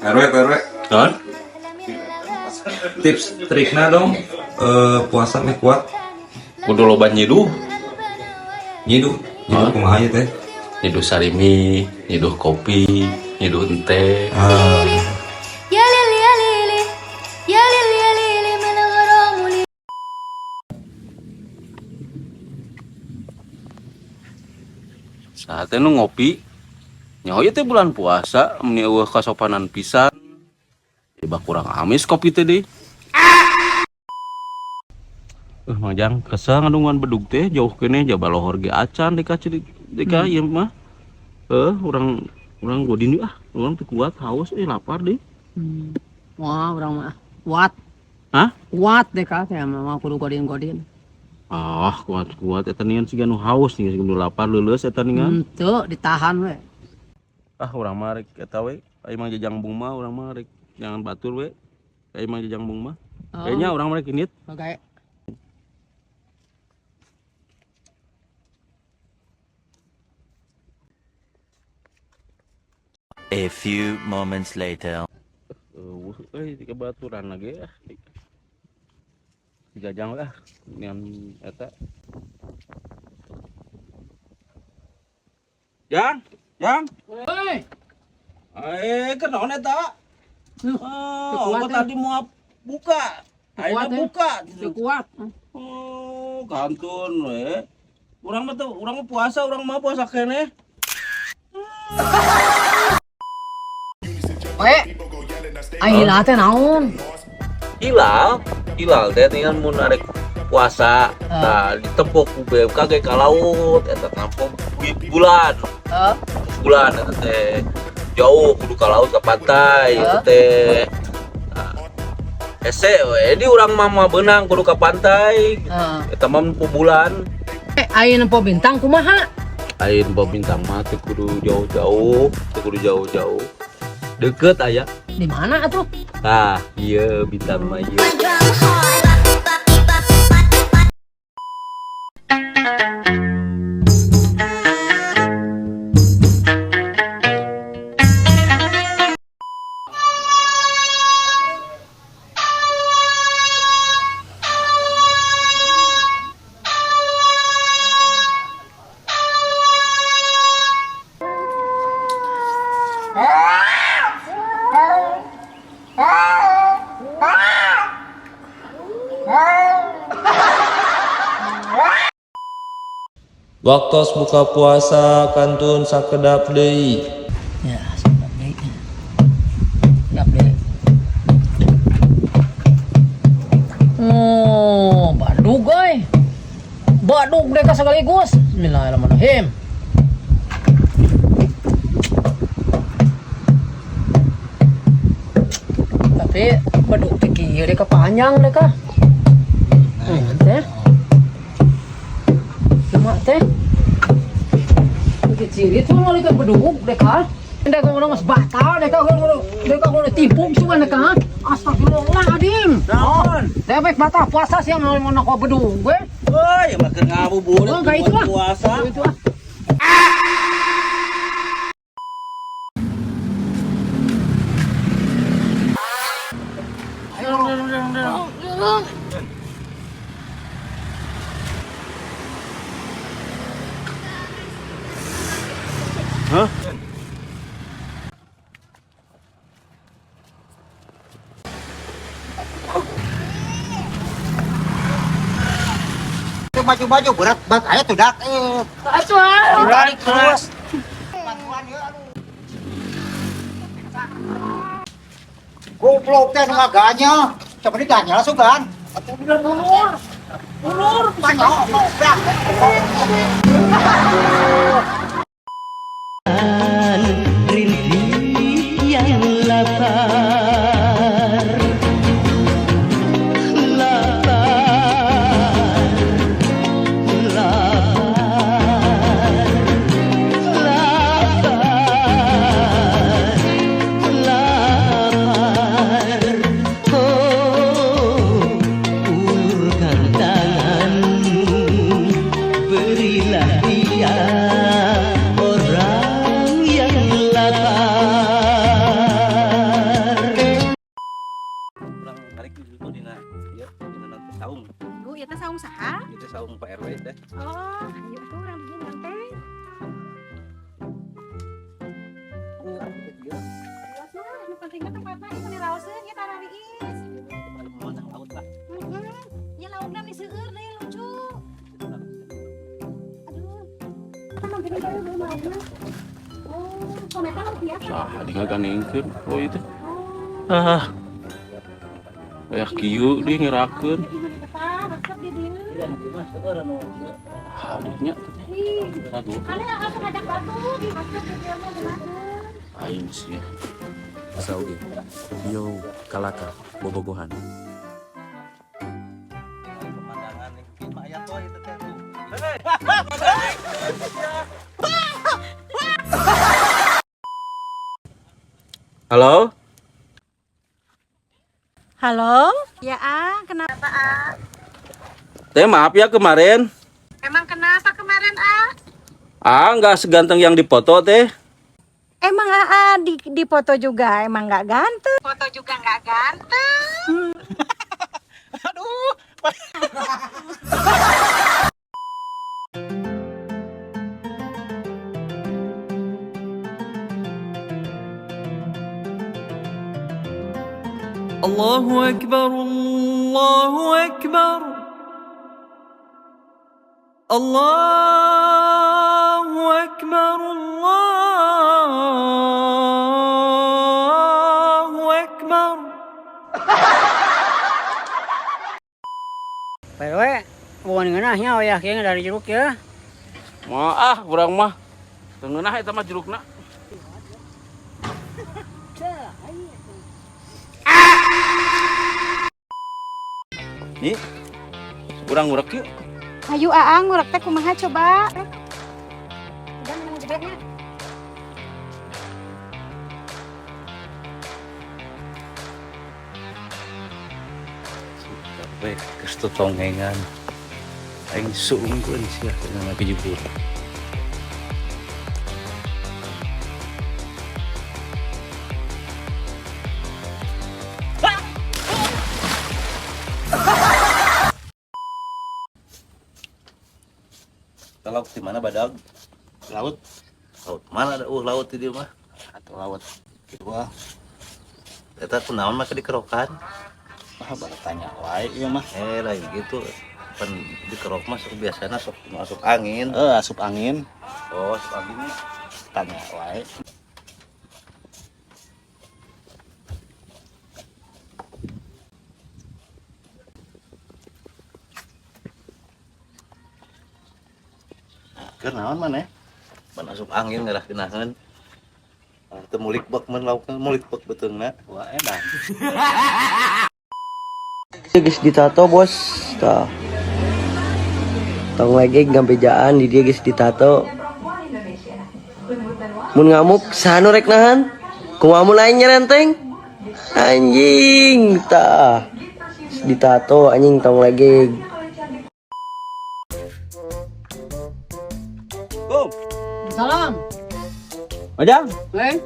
RW RW. Kan? Tips triknya dong puasa mah kuat. Kudu loba nyiduh. Nyiduh kumaha ieu teh? Nyiduh sarimi, nyiduh kopi, nyiduh teh. Saatnya nu ngopi. Nyaho teh bulan puasa, meni eueuh kasopanan pisan. Tiba kurang amis kopi teh deui. Majang kesel ngadungan bedug teh jauh kene jabalohor ge acan deka ieu mah. Urang godin ah, urang teu kuat haus lapar deui. Wah, urang mah kuat. Hah? Kuat deh Kak, saya mah kudu godin-godin. Ah, kuat eta ningan siga nu haus nih, siga nu lapar leuleus eta ningan. Teu ditahan we. Ah, urang mah rek eta we, ai mah jajang bung mah urang mah rek jangan batur we. Ai mah jajang bung mah. Kayaknya urang mah rek init. Oke. A few moments later. Tiga baturan lagi ya. Jajang lah dengan eta. Jang. Hei. Kenaon eta? Oh, tadi mau buka. Ayeuna buka. Teu kuat. Oh, kantun we. Urang mah puasa, urang mah puasa keneh. We. Ayeuna teh naon? Hilal teh dengan mun arek puasa tah ditepuk ku BMKG ka laut eta nampung bulan eta teh jauh kudu ka laut ka pantai eta teh hese we di urang mah beunang kudu ka pantai eta mah nempo bulan Ayeuna nempo bintang kumaha? ayeuna nempo bintang mah teu kudu jauh-jauh deket aya Di mana atuh? tah ieu bintang mah ieu. Waktos buka puasa kantun sakedap deui. Ya, sedap deui. Sedap deui. Oh, badug euy. Badug deh ka sekaligus. Bismillahirrahmanirrahim. Tapi badug teh kieu deh ka panjang deh ka. Teh. Cuma teh. Kecil itu mau lihat bedug deh kan. Dek orang mas batal dek orang timpuk cuma dek kan. Astagfirullahaladzim. Naon? Dek baik batal puasa sih mau nak bedug gue. Euy, mah keur ngabuburit Kayak itu puasa. Itu Hah? Baju berat banget aja tuh dak tarik terus goblok teh nu ngaganya coba diganya langsung kan atuh ulur banyak Yang pentingnya tempatnya ini meniraoseun ya Tara Riis. Memandang laut lah. Ya laukna di seueur deui lucu. Aduh. Kan gede deui laukna. Oh, kometa luar biasa. Sah, di ngaganengkeun oh itu. Ah. Kayak kieu di ngerakeun. Ini besar, resep di dieu. Hadirnya Ih, satu. kalian akan ngajak batu di resep di dieu mah geunaheun. Aing sih. Sauge. Yo, kalaka, bobogohan. Pemandangan yang bikin mayat tuh itu teh. Halo? Halo? Ya, kenapa, Teh maaf ya kemarin. Emang kenapa kemarin, Nggak seganteng yang dipoto teh. Emang di foto juga emang nggak ganteng. Foto juga nggak ganteng. الله أكبر الله أكبر الله أكبر الله أكبر. Pewe, bukan ngeunahnya oyah kieu dari jeruk ya. Mah urang mah. Teu ngeunah eta mah jerukna. Nih. Urang ngurek yuk. Ayo ngurek teh kumaha coba. Udah minum jedanya. Weh, geus totongengan. Aing sungkeun sia dengan lagi jebur. Laut di mana badag? Laut Laut mana ada laut di dia mah? atau laut Wah. Eta kunaon mah dikerokan. baru tanya wae ieu mah. Lain gitu. Pan dikerok mah sok biasana sok masuk angin. Asup angin. Oh, asup angin. Tanya wae. Keur naon maneh? Pan asup angin ngarah geunangan. Teu mulik bek mun laukna mulik bek beteungna. Wah edan. Geus ditato bos tah tong lagi gampejaan di dia geus ditato mun ngamuk sanu rek nahan kumaha mun aing nyerenteng anjing tah ditato anjing tong lagi. Salam. Majang. Eh?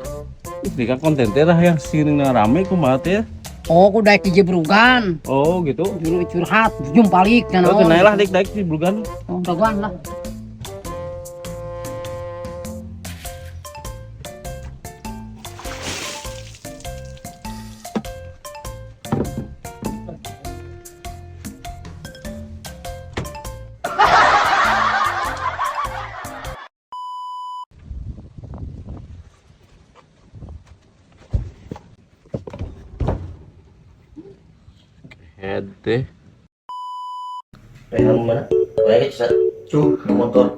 Ini kan konten teh yang sirina rame kumaha teh. Oh, ku daek di jebrugan. Oh gitu. Juru curhat, jum balik Oh kenal lah daik di Bulgan. Oh, daguan lah. Head teh. Rehan mana? Baik, Cak. Motor.